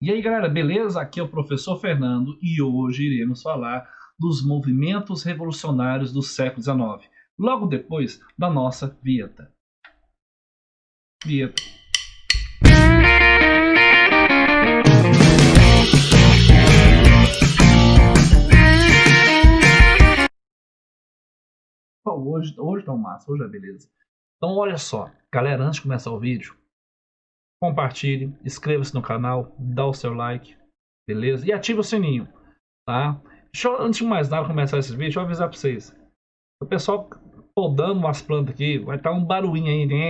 E aí, galera, beleza? Aqui é o professor Fernando e hoje iremos falar dos movimentos revolucionários do século XIX, logo depois da nossa vinheta. Hoje tá um massa, hoje é beleza. Então, olha só, galera, antes de começar o vídeo, compartilhe, inscreva-se no canal, dá o seu like, beleza? E ativa o sininho, tá? Antes de mais nada começar esse vídeo, deixa eu avisar pra vocês. O pessoal podando umas plantas aqui, vai estar um barulhinho aí, né?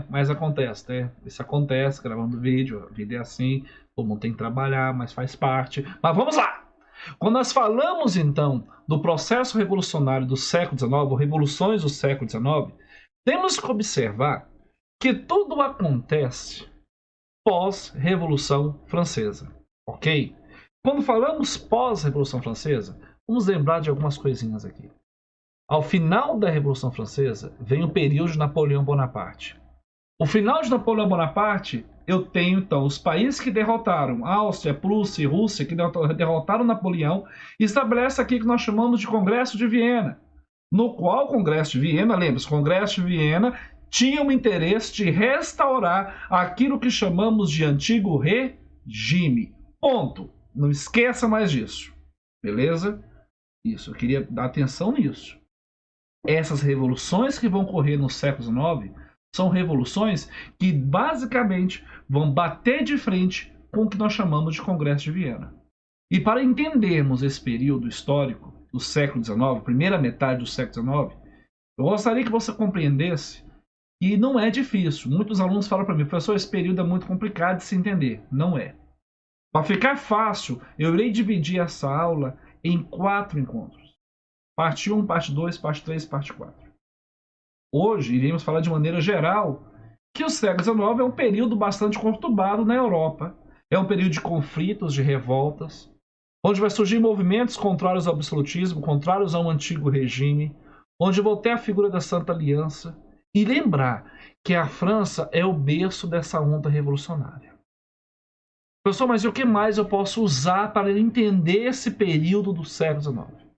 Mas acontece, né? Isso acontece gravando vídeo, a vida é assim, todo mundo tem que trabalhar, mas faz parte. Mas vamos lá! Quando nós falamos então do processo revolucionário do século XIX, ou revoluções do século XIX, temos que observar que tudo acontece pós-Revolução Francesa, ok? Quando falamos pós-Revolução Francesa, vamos lembrar de algumas coisinhas aqui. Ao final da Revolução Francesa, vem o período de Napoleão Bonaparte. O final de Napoleão Bonaparte, eu tenho então os países que derrotaram Áustria, Prússia e Rússia, que derrotaram Napoleão, e estabelece aqui que nós chamamos de Congresso de Viena, no qual o Congresso de Viena, lembra-se, o Congresso de Viena tinha o interesse de restaurar aquilo que chamamos de antigo regime. Ponto. Não esqueça mais disso. Beleza? Isso, eu queria dar atenção nisso. Essas revoluções que vão ocorrer no século XIX são revoluções que basicamente vão bater de frente com o que nós chamamos de Congresso de Viena. E para entendermos esse período histórico do século XIX, primeira metade do século XIX, eu gostaria que você compreendesse que não é difícil. Muitos alunos falam para mim, professor, esse período é muito complicado de se entender. Não é. Para ficar fácil, eu irei dividir essa aula em 4 encontros. Parte 1, parte 2, parte 3, parte 4. Hoje, iremos falar de maneira geral que o século XIX é um período bastante conturbado na Europa. É um período de conflitos, de revoltas, onde vai surgir movimentos contrários ao absolutismo, contrários ao antigo regime, onde vou ter a figura da Santa Aliança, e lembrar que a França é o berço dessa onda revolucionária. Professor, mas o que mais eu posso usar para entender esse período do século XIX?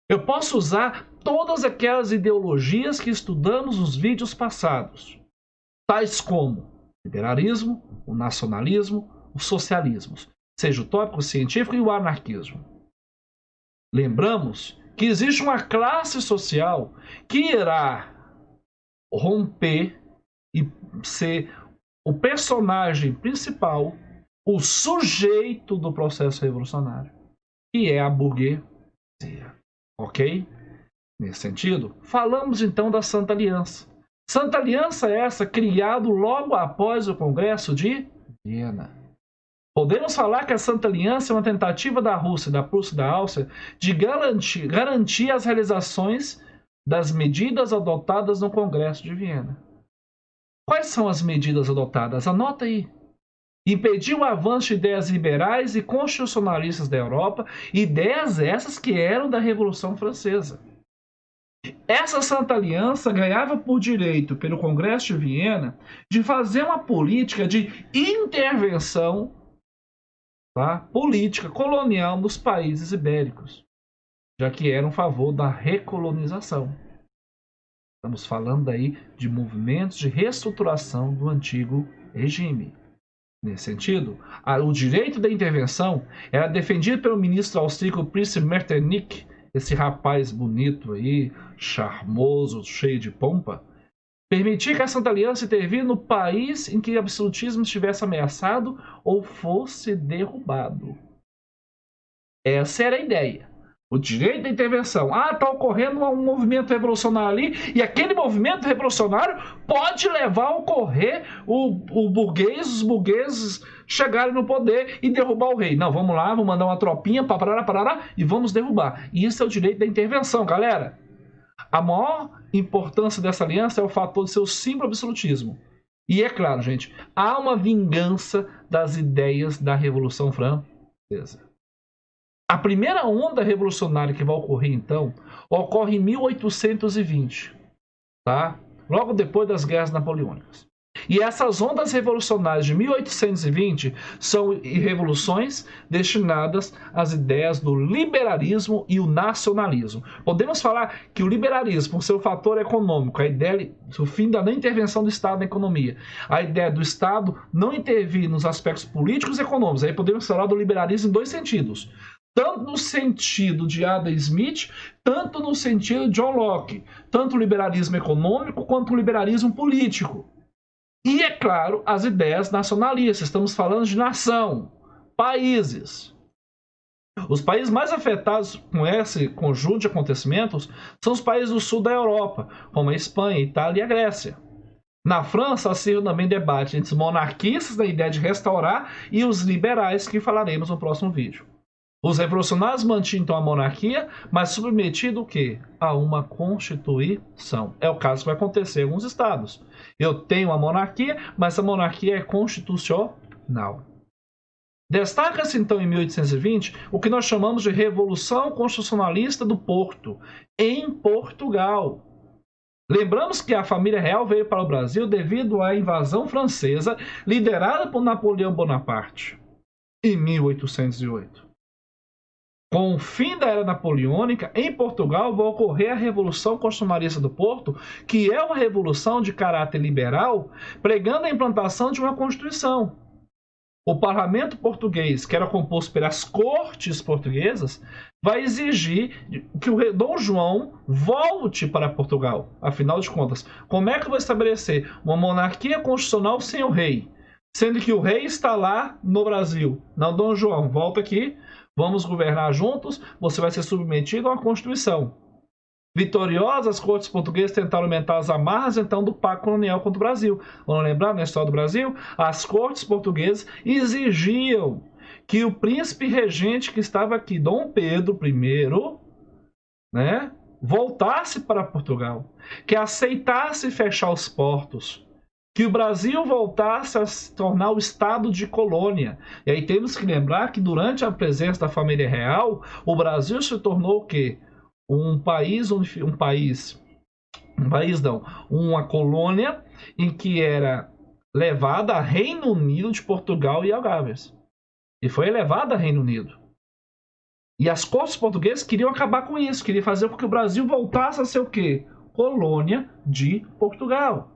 Eu posso usar todas aquelas ideologias que estudamos nos vídeos passados, tais como o liberalismo, o nacionalismo, os socialismos, seja o tópico científico e o anarquismo. Lembramos que existe uma classe social que irá romper e ser o personagem principal, o sujeito do processo revolucionário, que é a burguesia. Ok? Nesse sentido, falamos então da Santa Aliança. Santa Aliança é essa criada logo após o Congresso de Viena. Podemos falar que a Santa Aliança é uma tentativa da Rússia, da Prússia e da Áustria de garantir as realizações das medidas adotadas no Congresso de Viena. Quais são as medidas adotadas? Anota aí. Impedir o avanço de ideias liberais e constitucionalistas da Europa, ideias essas que eram da Revolução Francesa. Essa Santa Aliança ganhava por direito, pelo Congresso de Viena, de fazer uma política de intervenção, tá, política colonial nos países ibéricos, já que era um favor da recolonização. Estamos falando aí de movimentos de reestruturação do antigo regime. Nesse sentido, o direito da intervenção era defendido pelo ministro austríaco Príncipe Metternich, esse rapaz bonito aí, charmoso, cheio de pompa, permitia que a Santa Aliança intervia no país em que o absolutismo estivesse ameaçado ou fosse derrubado. Essa era a ideia. O direito da intervenção. Está ocorrendo um movimento revolucionário ali, e aquele movimento revolucionário pode levar a ocorrer os burgueses chegarem no poder e derrubar o rei. Não, vamos lá, vamos mandar uma tropinha, parará, e vamos derrubar. E isso é o direito da intervenção, galera. A maior importância dessa aliança é o fator de ser o símbolo do absolutismo. E é claro, gente, há uma vingança das ideias da Revolução Francesa. A primeira onda revolucionária que vai ocorrer, então, ocorre em 1820, tá? Logo depois das guerras napoleônicas. E essas ondas revolucionárias de 1820 são revoluções destinadas às ideias do liberalismo e o nacionalismo. Podemos falar que o liberalismo, por seu fator econômico, a ideia do fim da não intervenção do Estado na economia, a ideia do Estado não intervir nos aspectos políticos e econômicos, aí podemos falar do liberalismo em dois sentidos. Tanto no sentido de Adam Smith, tanto no sentido de John Locke. Tanto o liberalismo econômico quanto o liberalismo político. E, é claro, as ideias nacionalistas. Estamos falando de nação, países. Os países mais afetados com esse conjunto de acontecimentos são os países do sul da Europa, como a Espanha, a Itália e a Grécia. Na França, há também debate entre os monarquistas, na ideia de restaurar, e os liberais, que falaremos no próximo vídeo. Os revolucionários mantinham então a monarquia, mas submetido o quê? A uma constituição. É o caso que vai acontecer em alguns estados. Eu tenho a monarquia, mas a monarquia é constitucional. Destaca-se então em 1820 o que nós chamamos de Revolução Constitucionalista do Porto, em Portugal. Lembramos que a família real veio para o Brasil devido à invasão francesa liderada por Napoleão Bonaparte, em 1808. Com o fim da Era Napoleônica, em Portugal vai ocorrer a Revolução Constitucionalista do Porto, que é uma revolução de caráter liberal, pregando a implantação de uma Constituição. O parlamento português, que era composto pelas cortes portuguesas, vai exigir que o Dom João volte para Portugal. Afinal de contas, como é que eu vou estabelecer uma monarquia constitucional sem o rei? Sendo que o rei está lá no Brasil. Não, Dom João, volta aqui. Vamos governar juntos, você vai ser submetido a uma Constituição. Vitoriosas, as cortes portuguesas tentaram aumentar as amarras, então, do pacto colonial contra o Brasil. Vamos lembrar, na história do Brasil, as cortes portuguesas exigiam que o príncipe regente que estava aqui, Dom Pedro I, né, voltasse para Portugal, que aceitasse fechar os portos, que o Brasil voltasse a se tornar o estado de colônia. E aí temos que lembrar que durante a presença da família real, o Brasil se tornou o quê? Uma colônia em que era levada a Reino Unido de Portugal e Algarves. E foi levada a Reino Unido. E as cortes portuguesas queriam acabar com isso, queriam fazer com que o Brasil voltasse a ser o quê? Colônia de Portugal.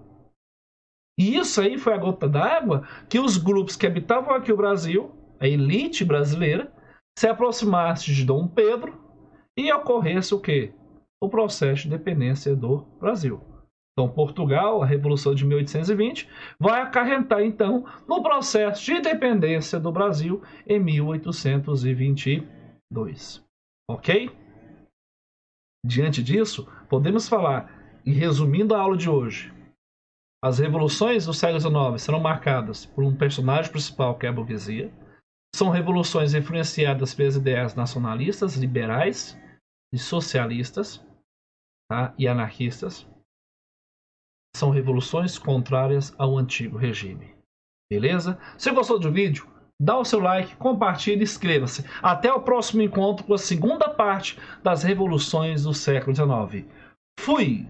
E isso aí foi a gota d'água que os grupos que habitavam aqui o Brasil, a elite brasileira, se aproximassem de Dom Pedro e ocorresse o quê? O processo de independência do Brasil. Então, Portugal, a Revolução de 1820, vai acarretar, então, no processo de independência do Brasil em 1822. Ok? Diante disso, podemos falar, e resumindo a aula de hoje, as revoluções do século XIX serão marcadas por um personagem principal, que é a burguesia. São revoluções influenciadas pelas ideias nacionalistas, liberais e socialistas, tá? E anarquistas. São revoluções contrárias ao antigo regime. Beleza? Se gostou do vídeo, dá o seu like, compartilhe e inscreva-se. Até o próximo encontro com a segunda parte das revoluções do século XIX. Fui!